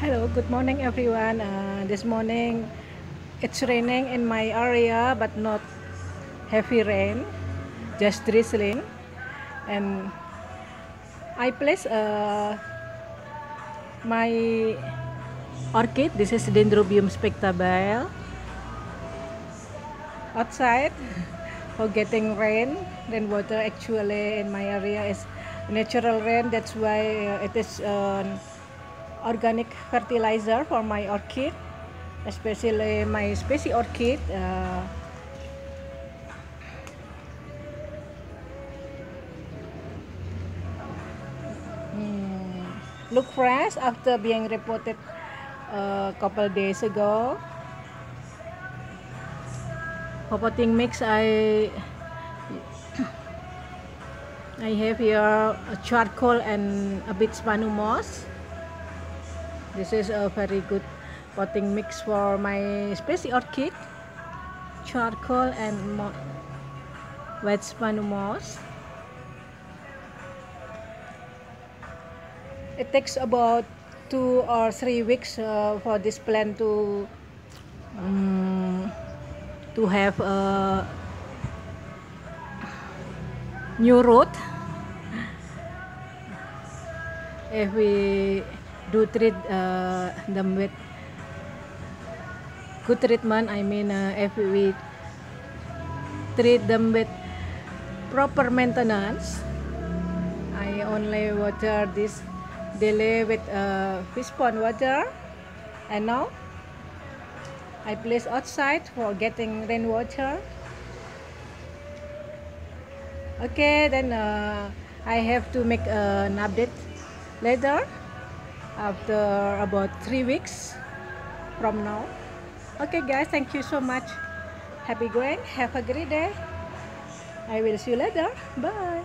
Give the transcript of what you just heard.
Hello, good morning everyone. This morning it's raining in my area but not heavy rain, just drizzling. And I place my orchid, this is Dendrobium spectabile, outside for getting rain. Rainwater actually in my area is natural rain, that's why it is organic fertilizer for my orchid, especially my species orchid. Look fresh after being repotted a couple days ago. For potting mix, I have here a charcoal and a bit spanu moss. This is a very good potting mix for my species orchid. Charcoal and wet spanu moss. It takes about 2 or 3 weeks for this plant to have a new root. If we do treat them with good treatment, I mean if we treat them with proper maintenance. I only water this daily with fish pond water, and now I place outside for getting rainwater. Okay, then I have to make an update later after about 3 weeks from now. Okay guys, thank you so much. Happy going, have a great day. I will see you later. Bye.